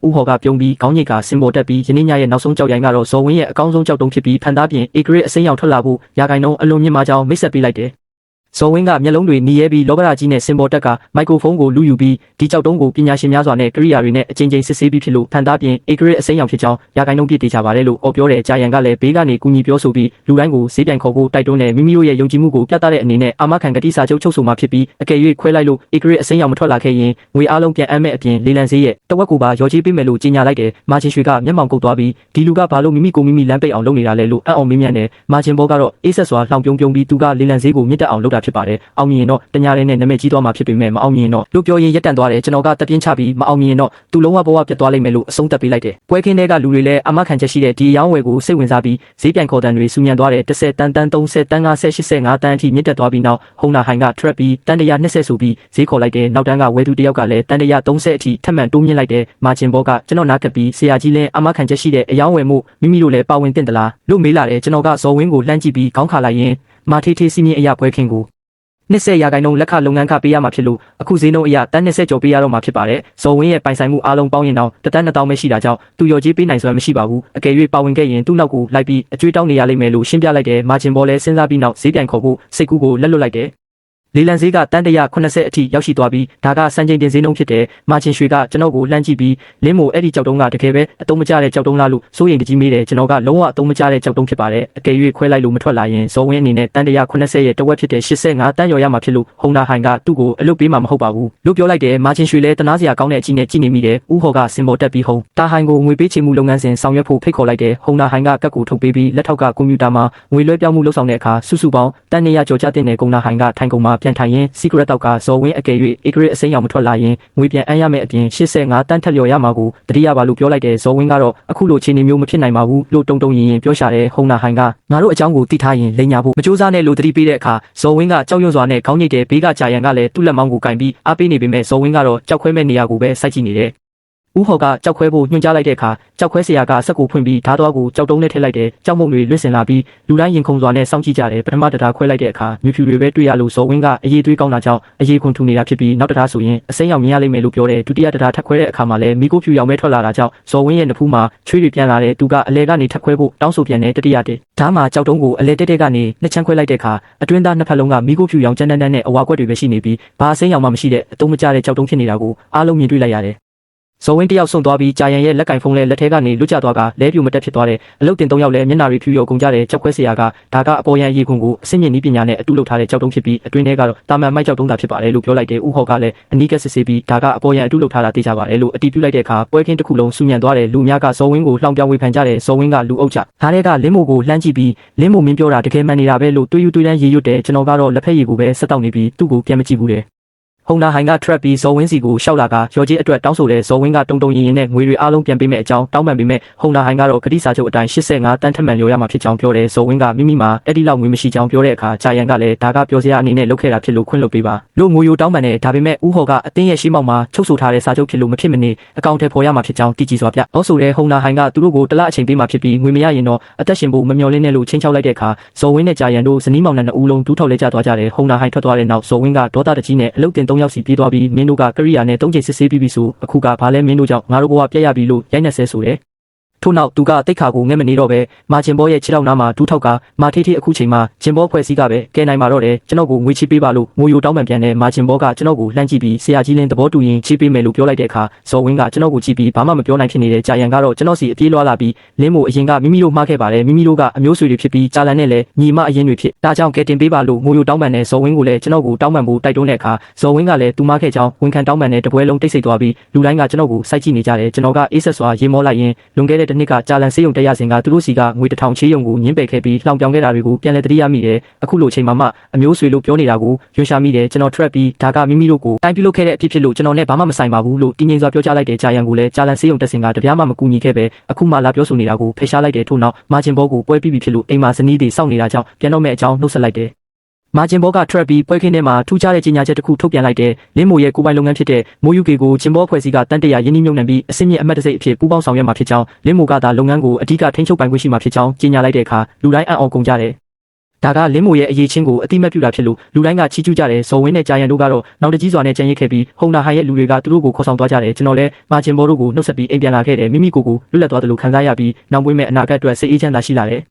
ဦးဟော်ကပြုံးပြီးခေါင်းညိတ်ကစင်ပေါ်တက်ပြီးယနေ့ညရဲ့နောက်ဆုံးကြောက်ရိုင်းကတော့ဇော်ဝင်းရဲ့အကောင်းဆုံးကြောက်တုံးဖြစ်ပြီးဖန်သားပြင်ဧကရစ်အစိမ်းရောင်ထွက်လာဖို့ရာဂိုင်နှုန်းအလွန်မြင့်မားကြောင်းမိတ်ဆက်ပေးလိုက်တယ်ဇော်ဝင်းကမျက်လုံးတွေနီးရဲပြီးလောဘရာကြီးနဲ့စင်ပေါ်တက်ကမိုက်ခရိုဖုန်းကိုလူယူပြီးဒီကြောက်တုံးကိုပညာရှင်များစွာနဲ့ကရိယာတွေနဲ့အချိန်ချင်းစစ်ဆေးပြီးဖြစ်လို့ဖန်သားပြင်ဧကရစ်အစိမ်းရောင်ဖြစ်ကြောင်းရာဂိုင်နှုန်းပြည့်တေချပါတယ်လို့အော်ပြောတဲ့ဂျာယန်ကလည်းဘေးကနေကူညီပြောဆိုပြီးလူတိုင်းကိုဈေးပြန်ခေါ်ဖို့တိုက်တွန်းတဲ့မိမိတို့ရဲ့ယုံကြည်မှုကိုပြသတဲ့အနေနဲ့အာမခံကတိစာချုပ်ချုပ်ဆိုမှဖြစ်ပြီးအကယ်၍ခွဲလိုက်လို့ဧကရစ်အစိမ်းရောင်မထွက်လာခဲ့ရင်ငွေအားလုံးပြန်အပ်မဲ့အပြင်လေလံဈေးရဲ့တဝက်ကိုပါရော်ကြီးပေးမယ်လို့ကြေညာလိုက်တယ်မာချင်းရွှေကမျက်မှောင်ကုတ်သွားပြီးဒီလူကဘာလို့မိမိကိုမိမိလမ်းပိတ်အောင်လုပ်နေတာလဲလို့အံ့ဩမင်းမြန်းတယ်မာချင်းဘောကတော့အေးဆက်စွာလှောင်ပြုံးပြီးသူကလေလံဈေးကိုမြင့်တက်အောင်လုပ်တာဖြစ်ပါတယ်အောင်မြင်တော့တညာရဲနဲ့နာမည်ကြီးသွားမှာဖြစ်ပေမဲ့မအောင်မြင်တော့လူပြောရင်ရက်တန်သွားတယ်ကျွန်တော်ကတပြင်းချပြီးမအောင်မြင်တော့သူလုံးဝဘဝပြတ်သွားလိမ့်မယ်လို့အဆုံးသတ်ပေးလိုက်တယ်ပွဲခင်းတွေကလူတွေလည်းအမခံချက်ရှိတဲ့ဒီအယောင်းဝယ်ကိုစိတ်ဝင်စားပြီးဈေးပြန်ခေါ်တန်တွေစူညံသွားတယ်10တန်း30တန်း50 85တန်းအထိမြင့်တက်သွားပြီးနောက်ဟုံနာဟိုင်က trap ပြီးတန်း120ဆိုပြီးဈေးခေါ်လိုက်တယ်နောက်တန်းကဝယ်သူတယောက်ကလည်းတန်း130အထိထပ်မံတိုးမြင့်လိုက်တယ်မာချင်းဘောကကျွန်တော်နားကပ်ပြီးဆရာကြီးလည်းအမခံချက်ရှိတဲ့အယောင်းဝယ်မှုမိမိတို့လည်းပါဝင်တင်တလားလို့မေးလာတယ်ကျွန်တော်ကဇော်ဝင်းကိုလှမ်းကြည့်ပြီးခေါင်းခါလိုက်ရင်မာထေးထေးစီးမြင့်အရာပွဲခင်းကို20ရာခိုင်နှုန်းလက်ခလုပ်ငန်းခပေးရမှာဖြစ်လို့အခုဈေးနှုန်းအရတန်း20ကျော်ပေးရတော့မှာဖြစ်ပါတယ်ဇော်ဝင်းရဲ့ပိုင်ဆိုင်မှုအားလုံးပေါင်းရင်တော့တန်း2000ပဲရှိတာကြောင့်သူရော်ကြီးပေးနိုင်စွမ်းမရှိပါဘူးအကယ်၍ပါဝင်ခဲ့ရင်သူ့နောက်ကိုလိုက်ပြီးအကျွေးတောင်းနေရလိမ့်မယ်လို့ရှင်းပြလိုက်တယ်မာချင်းဘောလည်းစဉ်းစားပြီးနောက်ဈေးပြန်ခေါ်ဖို့စိတ်ကူးကိုလက်လွတ်လိုက်တယ်လေလံဈေးကတန်း180အထိရောက်ရှိသွားပြီးဒါကစံချိန်တင်ဈေးနှုန်းဖြစ်တယ်မာချင်းရွှေကကျွန်တော်ကိုလှမ်းကြည့်ပြီးလင်းမို့အဲ့ဒီကြောက်တုံးကတကယ်ပဲအတုံးမကျတဲ့ကြောက်တုံးလားလို့စိုးရိမ်တကြီးမေးတယ်ကျွန်တော်ကလုံးဝအတုံးမကျတဲ့ကြောက်တုံးဖြစ်ပါတယ်အကယ်၍ခွဲလိုက်လို့မထွက်လာရင်ဇော်ဝင်းအနေနဲ့တန်း180ရဲ့တဝက်ဖြစ်တဲ့85တန်းရော်ရမှာဖြစ်လို့ဟုံနာဟိုင်ကသူ့ကိုအလုပ်ပေးမှာမဟုတ်ပါဘူးလို့ပြောလိုက်တယ်မာချင်းရွှေလည်းတနာစရာကောင်းတဲ့အကြည့်နဲ့ကြည့်နေမိတယ်ဦးဟော်ကစင်ပေါ်တက်ပြီးဟုံတာဟိုင်ကိုငွေပေးချေမှုလုပ်ငန်းစဉ်ဆောင်ရွက်ဖို့ဖိတ်ခေါ်လိုက်တယ်ဟုံနာဟိုင်ကကတ်ကိုထုတ်ပေးပြီးလက်ထောက်ကကွန်ပျူတာမှာငွေလွှဲပြောင်းမှုလုပ်ဆောင်တဲ့အခါစုစုပေါင်းတန်း200ကျော်ကျတဲ့ကုံနာဟိုင်ကထိုင်ကုန်မှာပြန်ထိုင်ရင်တောက်ကဇော်ဝင်းအကယ်၍ဧကရစ်အစိမ်းရောင်မထွက်လာရင်ငွေပြန်အမ်းရမယ့်အပြင်85တန်းထက်လျော်ရမှာကိုတတိယပါလို့ပြောလိုက်တဲ့ဇော်ဝင်းကတော့အခုလိုခြေနေမျိုးမဖြစ်နိုင်ပါဘူးလို့တုံရင်ပြောရှာတဲ့ဟုံနာဟိုင်ကငါတို့အကြောင်းကိုသိထားရင်လိန်ညာဖို့မကြိုးစားနဲ့လို့တတိပေးတဲ့အခါဇော်ဝင်းကကြောက်ရွံ့စွာနဲ့ခေါင်းညိတ်တဲ့ဘေးကကြာရန်ကလည်းသူ့လက်မောင်းကိုကင်ပြီးအားပေးနေပေမဲ့ဇော်ဝင်းကတော့ကြောက်ခွဲမဲ့နေရာကိုပဲစိုက်ကြည့်နေတယ်ဦးဟော်ကကြောက်ခွဲဖို့ညွှန်ကြားလိုက်တဲ့အခါကြောက်ခွဲဆရာကဆက်ကိုဖွင့်ပြီးဓာတ်သွားကိုကြောက်တုံးနဲ့ထည့်လိုက်တယ်ကြောက်မုံတွေလွင့်စင်လာပြီးလူတိုင်းရင်ခုန်စွာနဲ့စောင့်ကြည့်ကြတယ်ပထမတရားခွဲလိုက်တဲ့အခါမြူဖြူတွေပဲတွေ့ရလို့ဇော်ဝင်းကအရေးသွေးကောင်းတာကြောင့်အရေးခွန်ထူနေတာဖြစ်ပြီးနောက်တရားဆိုရင်အစိမ်းရောင်မြင်ရလိမ့်မယ်လို့ပြောတယ်ဒုတိယတရားထပ်ခွဲတဲ့အခါမှာလည်းမိကိုဖြူရောင်ပဲထွက်လာတာကြောင့်ဇော်ဝင်းရဲ့နဖူးမှာချွေးတွေပြန်လာတဲ့သူကအလဲကနေထပ်ခွဲဖို့တောင်းဆိုပြန်တဲ့တတိယတဲ့ဓာတ်မှာကြောက်တုံးကိုအလဲတက်ကနေနှစ်ချမ်းခွဲလိုက်တဲ့အခါအတွင်းသားနှစ်ဖက်လုံးကမိကိုဖြူရောင်ကျန်းတန်းနဲ့အဝါကွက်တွေပဲရှိနေပြီးဘာအစိမ်းရောင်မှမရှိတဲ့အတုံးမကျတဲ့ကြောက်တုံးဖြစ်နေတာကိုအားလုံးမြင်တွေ့လိုက်ရတယ်ဇော်ဝင်းတယောက်ဆုံးသွားပြီးဂျာယန်ရဲ့လက်ကင်ဖုန်းလဲလက်ထဲကနေလွတ်ကျသွားကလဲပြူမတက်ဖြစ်သွားတယ်အလုတ်တင်3ယောက်လဲမျက်နှာတွေဖြူရောကုန်ကြတဲ့ကြောက်ခွဲဆရာကဒါကအပေါ်ရန်အရေးခွန်ကိုအစင်းမြင့်နည်းပညာနဲ့အတုလုပ်ထားတဲ့ကြောက်တုံးဖြစ်ပြီးအတွင်းထဲကတော့တာမန်မိုက်ကြောက်တုံးသာဖြစ်ပါတယ်လို့ပြောလိုက်တယ်ဦးဟော်ကလည်းအနီးကပ်စစ်ဆေးပြီးဒါကအပေါ်ရန်အတုလုပ်ထားတာသိကြပါတယ်လို့အတီးပြုလိုက်တဲ့အခါပွဲခင်းတစ်ခုလုံးစူညံသွားတယ်လူများကဇော်ဝင်းကိုလှောင်ပြောင်းဝေဖန်ကြတယ်ဇော်ဝင်းကလူအုပ်ချဒါတွေကလင်းမိုကိုလှမ်းကြည့်ပြီးလင်းမိုမင်းပြောတာတကယ်မှန်နေတာပဲလို့တွေးယူတွေးတန်းရေရွတ်တယ်ကျွန်တော်ကတော့လက်ဖက်ရည်ကိုပဲဆက်တောက်နေပြီးသူ့ကိုပြန်မကြည့်ဘူးတဲ့ဟုံနာဟိုင်က trap ပြီးဇော်ဝင်းစီကိုရှောက်လာကရော်ကြီးအတွက်တောင်းဆိုတဲ့ဇော်ဝင်းကတုံရင်နဲ့ငွေတွေအားလုံးပြန်ပေးမဲ့အကြောင်းတောင်းပန်ပေးမဲ့ဟုံနာဟိုင်ကတော့ဂတိစာချုပ်အတိုင်း85တန်းထက်မှန်လျော်ရမှာဖြစ်ကြောင်းပြောတယ်ဇော်ဝင်းကမိမိမှာအဲ့ဒီလောက်ငွေမရှိကြောင်းပြောတဲ့အခါဂျာယန်ကလည်းဒါကပြောစရာအနေနဲ့လုပ်ခဲ့တာဖြစ်လို့ခွင့်လွှတ်ပေးပါလို့ငွေယိုတောင်းပန်တယ်ဒါပေမဲ့ဦးဟော်ကအတင်းရဲ့ရှေးမောက်မှာချုပ်ဆိုထားတဲ့စာချုပ်ဖြစ်လို့မဖြစ်မနေအကောင့်ထဲပေါ်ရမှာဖြစ်ကြောင်းတည်ကြည်စွာပြ။အော်ဆိုတဲ့ဟုံနာဟိုင်ကသူတို့ကိုတလအချိန်ပေးမှာဖြစ်ပြီးငွေမရရင်တော့အသက်ရှင်ဖို့မမျှော်လင့်နဲ့လို့ချင်းချောက်လိုက်တဲ့အခါဇော်ဝင်းနဲ့ဂျာယန်တို့ဇနီးမောင်နှံ2ဦးလုံးဒူးထောက်လဲကျသွားကြတယ်ဟုံနာဟိုင်ထွက်သွားတဲ့နောက်ဇော်ဝင်းကဒေါသတကြီးနဲ့အလုတ်တင်3ယောက်စီပြေးသွားပြီးမင်းတို့ကကရိယာနဲ့3ချိန်စစ်ဆေးပြီးပြီဆိုအခုကဘာလဲမင်းတို့ကြောင့်ငါတို့ဘဝပြက်ရပြီလို့ရိုက်နှက်ဆဲဆိုတယ်ထို့နောက်သူကတိတ်ခါကိုငဲ့မနေတော့ပဲမာချင်းဘောရဲ့ခြေထောက်နားမှာဒူးထောက်ကမာထေးထေးအခုချိန်မှာချင်းဘောဖွဲ့စည်းကပဲကဲနိုင်မှာတော့တယ်ကျွန်တော်ကိုငွေချေးပေးပါလို့ငိုယိုတောင်းပန်ပြန်တဲ့မာချင်းဘောကကျွန်တော်ကိုလှမ်းကြည့်ပြီးဆရာကြီးလင်းသဘောတူရင်ချေးပေးမယ်လို့ပြောလိုက်တဲ့အခါဇော်ဝင်းကကျွန်တော်ကိုကြည့်ပြီးဘာမှမပြောနိုင်ဖြစ်နေတဲ့ဂျာယန်ကတော့ကျွန်တော်စီအပြေးလွှားလာပြီးလင်းမို့အရင်ကမိမိတို့မှားခဲ့ပါတယ်မိမိတို့ကအမျိုးဆွေတွေဖြစ်ပြီးဂျာလန်နဲ့လည်းညီမအရင်တွေဖြစ်ဒါကြောင့်ကဲတင်ပေးပါလို့ငိုယိုတောင်းပန်တဲ့ဇော်ဝင်းကိုလည်းကျွန်တော်ကိုတောင်းပန်ဖို့တိုက်တွန်းတဲ့အခါဇော်ဝင်းကလည်းသူမှားခဲ့ကြောင်းဝန်ခံတောင်းပန်တဲ့တပွဲလုံးတိတ်ဆိတ်သွားပြီးလူတိုင်းကကျွန်တော်ကိုစိုက်ကြည့်နေကြတယ်ကျွန်တော်ကအေးဆက်စွာရေမောလိုက်ရင်လွန်ခဲ့တဲ့တစ်နှစ်ကဂျာလန်ဆေးရုံတက်ရစဉ်ကသူတို့စီကငွေ1000ချေးရုံကိုညှင်းပယ်ခဲ့ပြီးလှောင်ပြောင်းခဲ့တာတွေကိုပြန်လည်တတိယမိတယ်အခုလိုချိန်မှာမှအမျိုးဆွေလို့ပြောနေတာကိုရွှေရှာမိတယ်ကျွန်တော် trap ပြီးဒါကမိမိတို့ကိုတိုင်းပြုလုပ်ခဲ့တဲ့အဖြစ်ဖြစ်လို့ကျွန်တော်နဲ့ဘာမှမဆိုင်ပါဘူးလို့တင်းငိမ့်စွာပြောကြားလိုက်တဲ့ဂျာယန်ကိုလည်းဂျာလန်ဆေးရုံတက်စဉ်ကတပြားမှမကူညီခဲ့ပဲအခုမှလာပြောဆိုနေတာကိုဖယ်ရှားလိုက်တဲ့ထို့နောက်မာချင်းဘောကိုပွဲပြီးပြီဖြစ်လို့အိမ်မှာဇနီးတွေစောင့်နေတာကြောင့်ပြန်တော့မဲ့အကြောင်းနှုတ်ဆက်လိုက်တယ်မာဂျင်ဘောက trap ပြီးပွဲခင်းထဲမှာထူးခြားတဲ့ကြေညာချက်တစ်ခုထုတ်ပြန်လိုက်တဲ့လင်းမိုရဲ့ကိုပိုင်လုပ်ငန်းဖြစ်တဲ့မိုးယူကေကိုဂျင်ဘောဖွဲ့စည်းကတန်တရာရင်းနှီးမြှုပ်နှံပြီးအစင်းမြင့်အမတ်တစိတ်အဖြစ်ပူးပေါင်းဆောင်ရွက်မှာဖြစ်ကြောင်းလင်းမိုကသာလုပ်ငန်းကိုအဓိကထိန်းချုပ်ပိုင်ခွင့်ရှိမှာဖြစ်ကြောင်းကြေညာလိုက်တဲ့အခါလူတိုင်းအံ့ဩကုန်ကြတယ် ဒါကလင်းမိုရဲ့အရေးချင်းကိုအတိမတ်ပြတာဖြစ်လို့လူတိုင်းကချီးကျူးကြတယ်ဇော်ဝင်းနဲ့ကြာရန်တို့ကတော့နောက်တကြီးစွာနဲ့ကြံရစ်ခဲ့ပြီးဟုံနာဟိုင်ရဲ့လူတွေကသူတို့ကိုခေါ်ဆောင်သွားကြတယ်ကျွန်တော်လည်းမာဂျင်ဘောတို့ကိုနှုတ်ဆက်ပြီးအိမ်ပြန်လာခဲ့တယ်မိမိကိုယ်ကိုလွတ်လပ်သွားတယ်လို့ခံစားရပြီးနောက်ပွင့်မဲ့အနာဂတ်အတွက်စိတ်အေးချမ်းသာရှိလာတယ်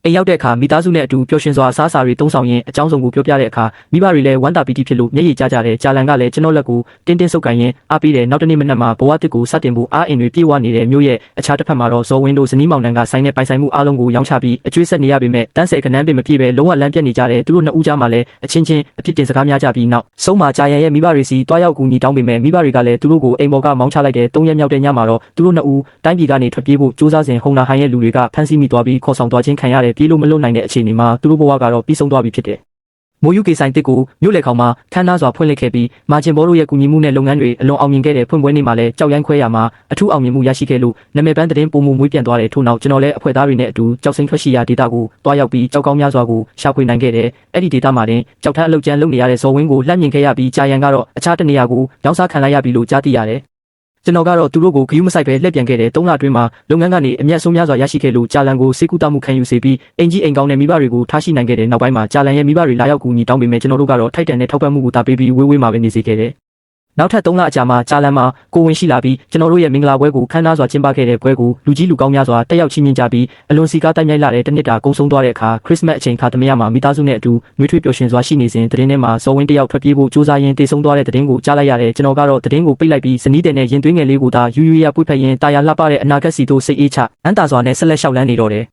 အိမ်ရောက်တဲ့အခါမိသားစုနဲ့အတူပျော်ရွှင်စွာစားစာတွေတုံးဆောင်ရင်းအကြောင်းစုံကိုပြောပြတဲ့အခါမိဘတွေလည်းဝမ်းသာပီတိဖြစ်လို့မျက်ရည်ကျကြတယ်ကြာလန်ကလည်းကျွန်တော်လက်ကိုတင်းတင်းဆုပ်ကန်ရင်းအားပေးတယ်နောက်တနေ့မနက်မှာဘဝတစ်ကိုစတင်ဖို့အားအင်တွေပြေဝနေတဲ့မြို့ရဲ့အခြားတစ်ဖက်မှာတော့ဇော်ဝင်းတို့ဇနီးမောင်နှံကဆိုင်နဲ့ပိုင်ဆိုင်မှုအားလုံးကိုရောင်းချပြီးအကျွေးဆက်နေရပေမဲ့တန်းဆယ်ခဏန်းပင်မပြည့်ပဲလုံးဝလမ်းပြတ်နေကြတယ်သူတို့နှစ်ဦးကြားမှာလည်းအချင်းချင်းအဖြစ်တင်စကားများကြပြီးနောက်ဆုံးမှာကြာရန်ရဲ့မိဘတွေစီတွားရောက်ကူညီတောင်းပေမဲ့မိဘတွေကလည်းသူတို့ကိုအိမ်ပေါ်ကမောင်းချလိုက်တဲ့၃ရက်မြောက်တဲ့ညမှာတော့သူတို့နှစ်ဦးတိုင်းပြည်ကနေထွက်ပြေးဖို့စူးစမ်းစဉ်ဟုံနာဟိုင်ရဲ့လူတွေကဖမ်းဆီးမိသွားပြီးခေါ်ဆောင်သွားခြင်းခံရတယ်ပြေးလို့မလွတ်နိုင်တဲ့အခြေအနေမှာသူတို့ဘဝကတော့ပြီးဆုံးသွားပြီဖြစ်တယ်။မိုးယူကေဆိုင်တစ်ကိုမြို့လေခေါင်မှာခန်းသားစွာဖွင့်လှစ်ခဲ့ပြီးမာဂျင်ဘောတို့ရဲ့ကူညီမှုနဲ့လုပ်ငန်းတွေအလွန်အောင်မြင်ခဲ့တဲ့ဖွင့်ပွဲနေ့မှာလည်းကြောက်ရိုင်းခွဲရမှာအထူးအောင်မြင်မှုရရှိခဲ့လို့နာမည်ပန်းသတင်းပုံမှုမွေးပြန်သွားတဲ့ထို့နောက်ကျွန်တော်လည်းအဖွဲ့သားတွေနဲ့အတူကြောက်စိမ့်ထွက်ရှိရာဒေတာကိုတွားရောက်ပြီးကြောက်ကောင်းများစွာကိုရှာဖွေနိုင်ခဲ့တယ်။အဲ့ဒီဒေတာမှာတင်ကြောက်ထမ်းအလုပ်ကျန်းလုပ်နေရတဲ့ဇော်ဝင်းကိုလှမ်းမြင်ခဲ့ရပြီးကြာရန်ကတော့အခြားတနေရာကိုရောင်းစားခံလိုက်ရပြီလို့ကြားသိရတယ်။ကျွန်တော်ကတော့သူတို့ကိုဂယုမဆိုင်ပဲလှည့်ပြန်ခဲ့တဲ့3လအတွင်းမှာလုပ်ငန်းကနေအမျက်ဆုံးများစွာရရှိခဲ့လို့ကြာလန်ကိုစေကူတာမှုခံယူစေပြီးအင်ကြီးအိမ်ကောင်းတဲ့မိဘတွေကိုထားရှိနိုင်ခဲ့တဲ့နောက်ပိုင်းမှာကြာလန်ရဲ့မိဘတွေလာရောက်ကူညီတောင်းပေမဲ့ကျွန်တော်တို့ကတော့ထိုက်တန်တဲ့ထောက်ပံ့မှုကိုတာပေးပြီးဝေးဝေးမှာပဲနေစေခဲ့တယ်နောက်ထပ်3လအကြာမှာကြာလန်မှာကိုဝင်ရှိလာပြီးကျွန်တော်တို့ရဲ့မင်္ဂလာပွဲကိုခမ်းနားစွာကျင်းပခဲ့တဲ့ပွဲကိုလူကြီးလူကောင်းများစွာတက်ရောက်ချီးမြှင့်ကြပြီးအလွန်စီကားတိုက်မြိုက်လာတဲ့တစ်နှစ်တာကုန်းဆုံးသွားတဲ့အခါခရစ်စမတ်အချိန်ခါသမယမှာမိသားစုနဲ့အတူနှွေးထွေးပျော်ရွှင်စွာရှိနေစဉ်သတင်းထဲမှာစော်ဝင်းတယောက်ထွက်ပြေးဖို့ကြိုးစားရင်းတေဆုံးသွားတဲ့သတင်းကိုကြားလိုက်ရတယ်ကျွန်တော်ကတော့သတင်းကိုပိတ်လိုက်ပြီးဇနီးတဲ့နဲ့ရင်သွေးငယ်လေးကိုသာယူယူရပွေ့ဖက်ရင်းတာယာလှပတဲ့အနာဂတ်စီတို့စိတ်အေးချအန်တာစွာနဲ့ဆက်လက်လျှောက်လန်းနေတော့တယ်